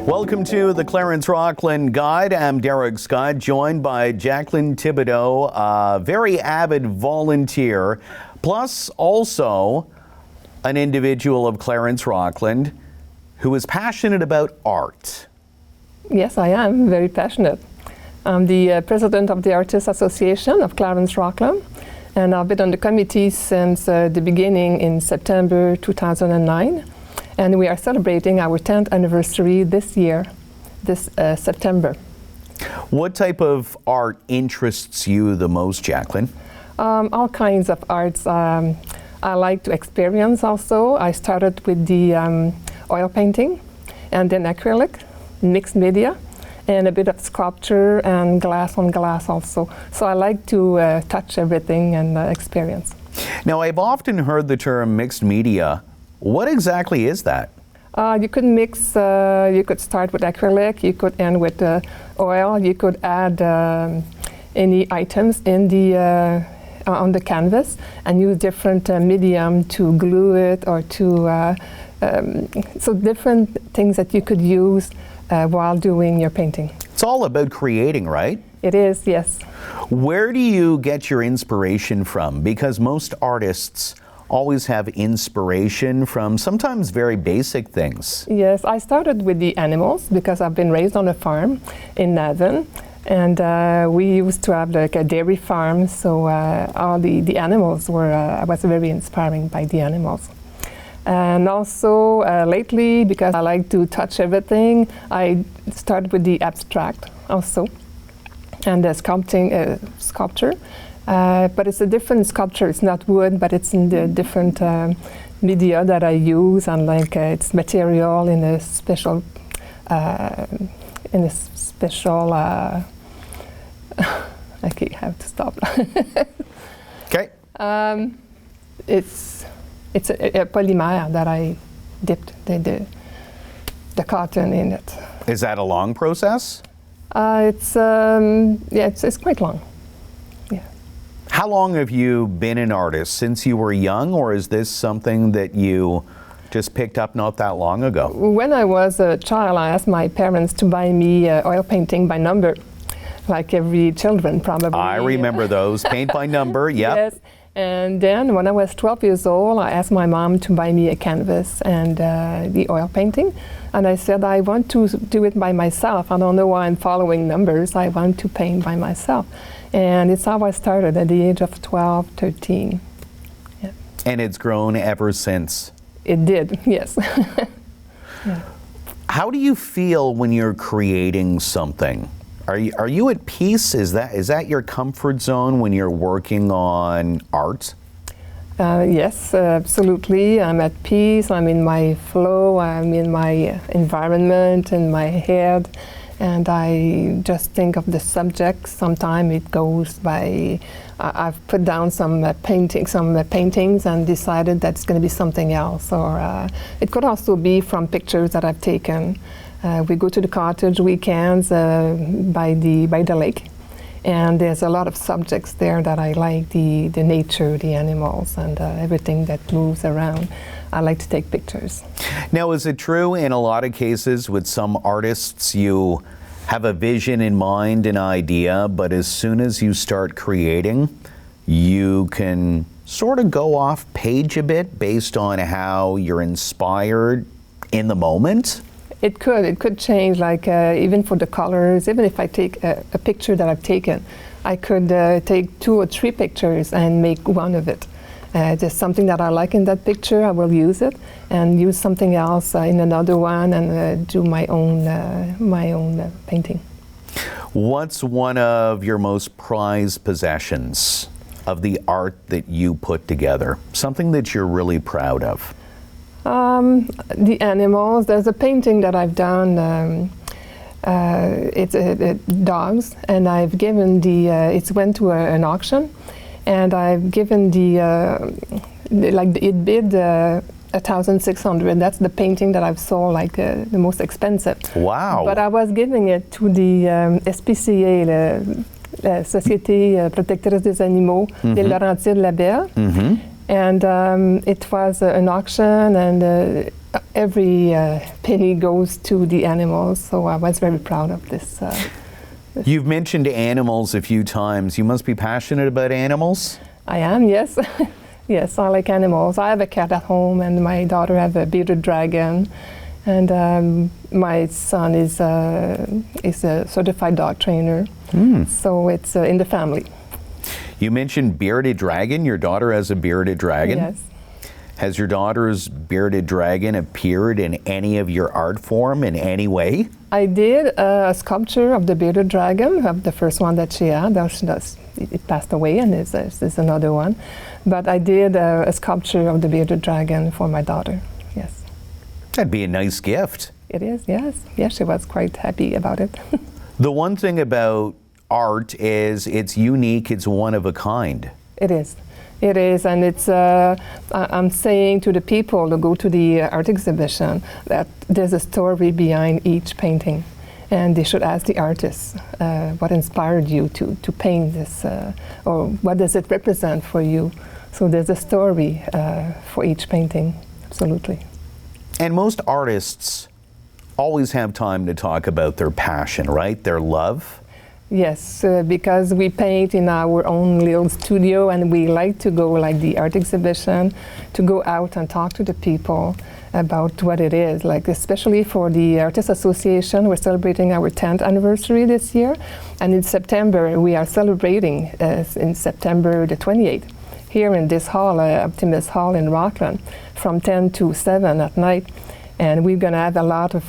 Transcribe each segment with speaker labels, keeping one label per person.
Speaker 1: Welcome to the Clarence-Rockland Guide. I'm Derrick Scott, joined by Jacqueline Thibodeau, a very avid volunteer, plus also an individual of Clarence-Rockland who is passionate about art.
Speaker 2: Yes, I am very passionate. I'm the president of the Artists Association of Clarence-Rockland, and I've been on the committee since the beginning in September 2009. And we are celebrating our 10th anniversary this year, this September.
Speaker 1: What type of art interests you the most, Jacqueline?
Speaker 2: All kinds of arts. I like to experience also. I started with the oil painting, and then acrylic, mixed media, and a bit of sculpture and glass on glass also. So I like to touch everything and experience.
Speaker 1: Now, I've often heard the term mixed media. What exactly is that?
Speaker 2: You could mix, you could start with acrylic, you could end with oil, you could add any items in the, on the canvas and use different medium to glue it or to, so different things that you could use while doing your painting.
Speaker 1: It's all about creating, right?
Speaker 2: It is, yes.
Speaker 1: Where do you get your inspiration from? Because most artists always have inspiration from sometimes very basic things.
Speaker 2: Yes, I started with the animals because I've been raised on a farm in Navan, and we used to have like a dairy farm, so all the animals were, I was very inspiring by the animals. And also lately, because I like to touch everything, I started with the abstract also, and the sculpture. But it's a different sculpture. It's not wood, but it's in the different media that I use, and like it's material in a special, I have to stop.
Speaker 1: Okay.
Speaker 2: It's a polymer that I dipped the cotton in it.
Speaker 1: Is that a long process?
Speaker 2: It's quite long.
Speaker 1: How long have you been an artist? Since you were young, or is this something that you just picked up not that long ago?
Speaker 2: When I was a child, I asked my parents to buy me oil painting by number, like every children probably.
Speaker 1: I remember those, paint by number, yep.
Speaker 2: Yes, and then when I was 12 years old, I asked my mom to buy me a canvas and the oil painting. And I said, I want to do it by myself. I don't know why I'm following numbers. I want to paint by myself. And it's how I started at the age of 12, 13. Yeah.
Speaker 1: And it's grown ever since?
Speaker 2: It did, yes. Yeah.
Speaker 1: How do you feel when you're creating something? Are you at peace? Is that your comfort zone when you're working on art?
Speaker 2: Yes, absolutely. I'm at peace. I'm in my flow. I'm in my environment, in my head. And I just think of the subject. Sometimes it goes by, I've put down some paintings and decided that's going to be something else. Or it could also be from pictures that I've taken. We go to the cottage weekends by the lake. And there's a lot of subjects there that I like, the nature, the animals, and everything that moves around. I like to take pictures.
Speaker 1: Now, is it true in a lot of cases with some artists you have a vision in mind, an idea, but as soon as you start creating, you can sort of go off page a bit based on how you're inspired in the moment?
Speaker 2: It could change, like even for the colors. Even if I take a picture that I've taken, I could take 2 or 3 pictures and make one of it. There's something that I like in that picture, I will use it, and use something else in another one, and do my own painting.
Speaker 1: What's one of your most prized possessions of the art that you put together? Something that you're really proud of? The animals. There's a painting that I've done. It's dogs, and I've given it went to an auction, and I've given it bid 1,600. That's the painting that I've sold like the most expensive. Wow!
Speaker 2: But I was giving it to the SPCA, la Société Protectrice des Animaux, des Laurentides-Labelle. And it was an auction, and every penny goes to the animals, so I was very proud of this.
Speaker 1: You've mentioned animals a few times. You must be passionate about animals?
Speaker 2: I am, yes. Yes, I like animals. I have a cat at home, and my daughter have a bearded dragon, and my son is a certified dog trainer. So it's in the family.
Speaker 1: You mentioned bearded dragon. Your daughter has a bearded dragon?
Speaker 2: Yes.
Speaker 1: Has your daughter's bearded dragon appeared in any of your art form in any way?
Speaker 2: I did a sculpture of the bearded dragon, of the first one that she had. It passed away, and there's another one. But I did a sculpture of the bearded dragon for my daughter, yes.
Speaker 1: That'd be a nice gift.
Speaker 2: It is, yes. Yes, she was quite happy about it.
Speaker 1: The one thing about art is it's unique, it's one of a kind.
Speaker 2: It is. It is, and it's. I'm saying to the people who go to the art exhibition that there's a story behind each painting, and they should ask the artist what inspired you to paint this, or what does it represent for you. So there's a story for each painting, absolutely.
Speaker 1: And most artists always have time to talk about their passion, right? Their love.
Speaker 2: Yes, because we paint in our own little studio, and we like to go, like the art exhibition, to go out and talk to the people about what it is. Like, especially for the Artists Association, we're celebrating our 10th anniversary this year, and in September we are celebrating in September the 28th here in this hall, Optimist Hall in Rockland, from 10 to 7 at night. And we're going to have a lot of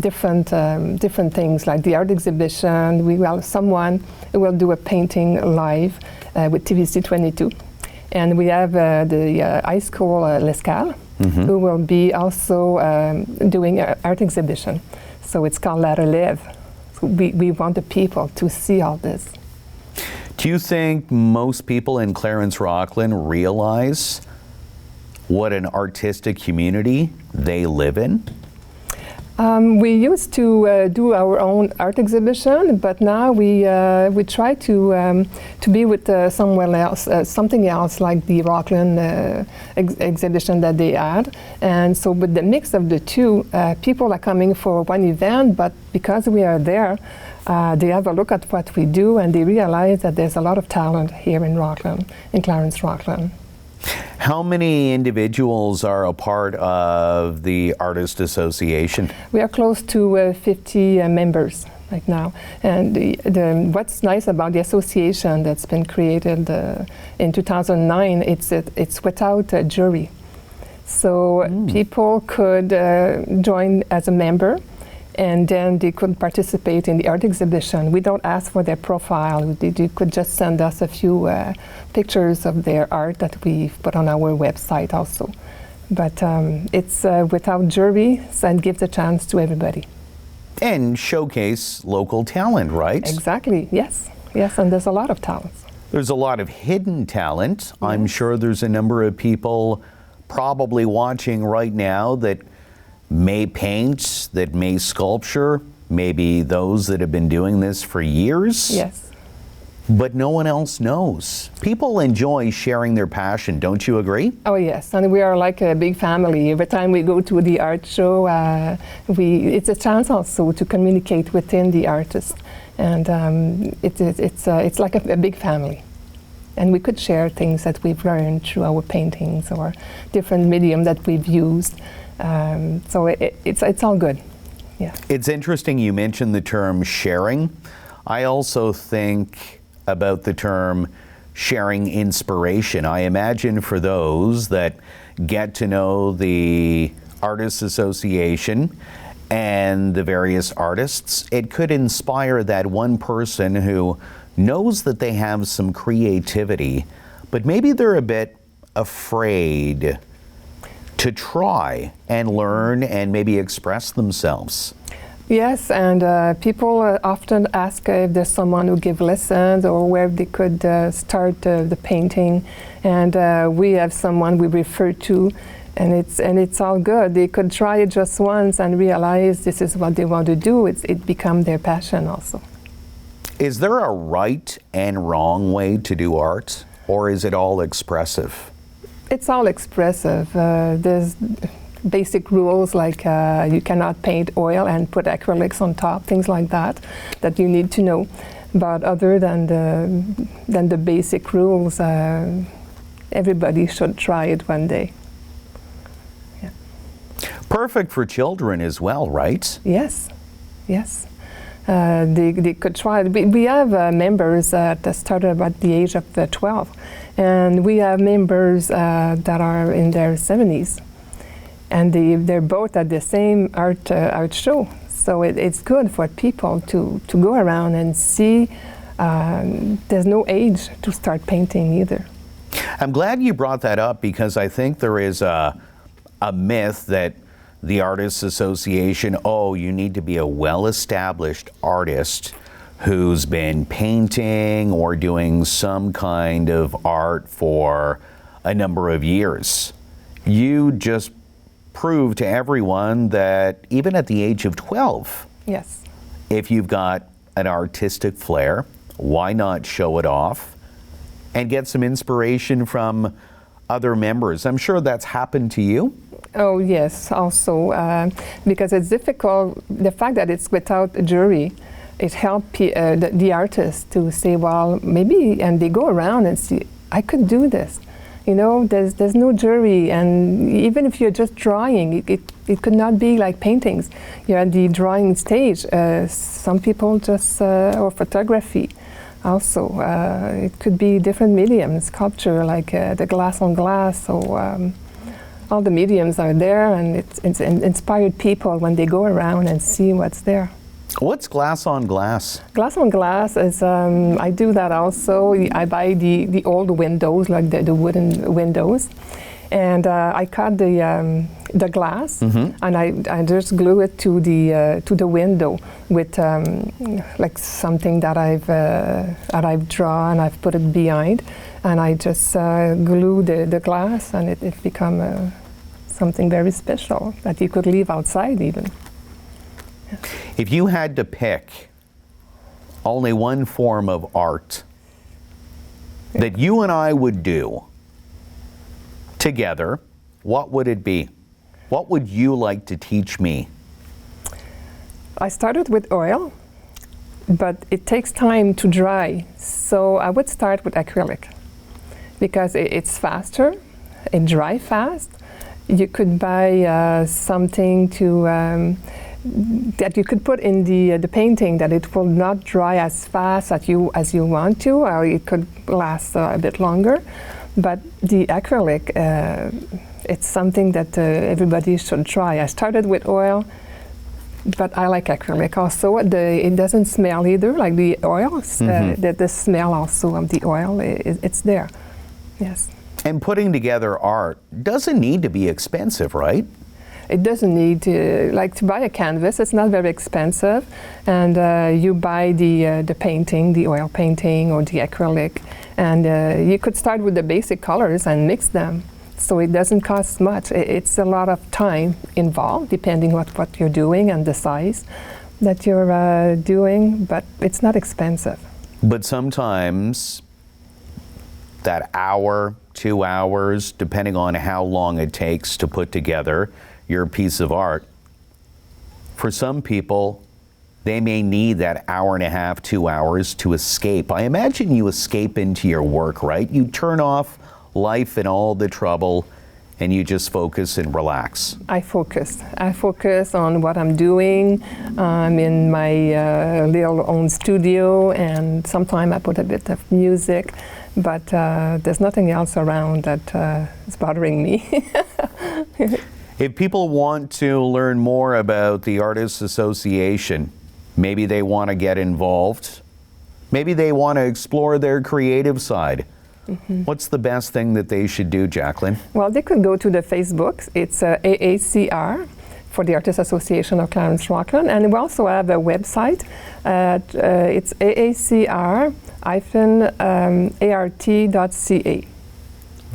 Speaker 2: different things, like the art exhibition. We will someone who will do a painting live with TVC 22, and we have the high school L'Escale, who will be also doing an art exhibition. So it's called La Relève. So we want the people to see all this.
Speaker 1: Do you think most people in Clarence-Rockland realize what an artistic community they live in?
Speaker 2: We used to do our own art exhibition, but now we try to be with somewhere else, something else, like the Rockland exhibition that they had. And so with the mix of the two, people are coming for one event, but because we are there, they have a look at what we do, and they realize that there's a lot of talent here in Rockland, in Clarence-Rockland.
Speaker 1: How many individuals are a part of the Artist Association?
Speaker 2: We are close to 50 members right now. And what's nice about the association that's been created in 2009, it's without a jury. So people could join as a member, and then they could participate in the art exhibition. We don't ask for their profile. They could just send us a few pictures of their art that we've put on our website also. But it's without jury, and gives a chance to everybody.
Speaker 1: And showcase local talent, right?
Speaker 2: Exactly, yes. Yes, and there's a lot of talents.
Speaker 1: There's a lot of hidden talent. I'm sure there's a number of people probably watching right now that may paint, that may sculpture, maybe those that have been doing this for years.
Speaker 2: Yes.
Speaker 1: But no one else knows. People enjoy sharing their passion, don't you agree?
Speaker 2: Oh yes, and we are like a big family. Every time we go to the art show, it's a chance also to communicate within the artist, and it's like a big family. And we could share things that we've learned through our paintings or different medium that we've used. So it's all good. Yeah.
Speaker 1: It's interesting you mentioned the term sharing. I also think about the term sharing inspiration. I imagine for those that get to know the Artists Association and the various artists, it could inspire that one person who knows that they have some creativity, but maybe they're a bit afraid to try and learn and maybe express themselves.
Speaker 2: Yes, and people often ask if there's someone who gives lessons or where they could start the painting, and we have someone we refer to, and it's all good. They could try it just once and realize this is what they want to do. It becomes their passion also.
Speaker 1: Is there a right and wrong way to do art, or is it all expressive?
Speaker 2: It's all expressive. basic rules like you cannot paint oil and put acrylics on top, things like that, that you need to know. But other than the basic rules, everybody should try it one day. Yeah.
Speaker 1: Perfect for children as well, right?
Speaker 2: Yes, yes. They could try it. We have members that started at the age of 12, and we have members that are in their 70s, and they're both at the same art show. So it's good for people to go around and see. There's no age to start painting either.
Speaker 1: I'm glad you brought that up, because I think there is a myth that the Artists Association, you need to be a well-established artist who's been painting or doing some kind of art for a number of years. You just proved to everyone that even at the age of 12,
Speaker 2: yes,
Speaker 1: if you've got an artistic flair, why not show it off and get some inspiration from other members? I'm sure that's happened to you.
Speaker 2: Oh yes, also because it's difficult. The fact that it's without a jury, it helps the artist to say, well, maybe, and they go around and see, I could do this. You know, there's no jury, and even if you're just drawing, it could not be like paintings. You're at the drawing stage. Some people just, or photography also. It could be different mediums, sculpture, like the glass on glass, so all the mediums are there, and it's inspired people when they go around and see what's there.
Speaker 1: What's glass on glass?
Speaker 2: Glass on glass is, I do that also. I buy the old windows, like the wooden windows, and I cut the glass, and I just glue it to the window with like something that I've drawn, and I've put it behind, and I just glue the glass, and it become something very special that you could leave outside even.
Speaker 1: If you had to pick only one form of art that you and I would do together, what would it be? What would you like to teach me?
Speaker 2: I started with oil, but it takes time to dry. So I would start with acrylic because it's faster, it dries fast. You could buy something to that you could put in the painting that it will not dry as fast as you want to, or it could last a bit longer. But the acrylic, it's something that everybody should try. I started with oil, but I like acrylic also. It doesn't smell either, like the oil. The smell also of the oil, it's there. Yes.
Speaker 1: And putting together art doesn't need to be expensive, right?
Speaker 2: It doesn't need to buy a canvas. It's not very expensive, and you buy the painting, the oil painting or the acrylic, and you could start with the basic colors and mix them. So it doesn't cost much. It's a lot of time involved, depending on what you're doing and the size that you're doing, but it's not expensive.
Speaker 1: But sometimes that hour, 2 hours, depending on how long it takes to put together your piece of art, for some people, they may need that hour and a half, 2 hours to escape. I imagine you escape into your work, right? You turn off life and all the trouble, and you just focus and relax.
Speaker 2: I focus on what I'm doing. I'm in my little own studio, and sometimes I put a bit of music, but there's nothing else around that is bothering me.
Speaker 1: If people want to learn more about the Artists Association, maybe they want to get involved, maybe they want to explore their creative side, what's the best thing that they should do, Jacqueline?
Speaker 2: Well, they could go to the Facebook. It's AACR for the Artists Association of Clarence-Rockland, and we also have a website. It's aacr-art.ca.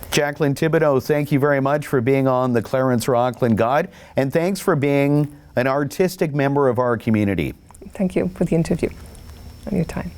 Speaker 1: Jacqueline Thibodeau, thank you very much for being on the Clarence-Rockland Guide, and thanks for being an artistic member of our community.
Speaker 2: Thank you for the interview and your time.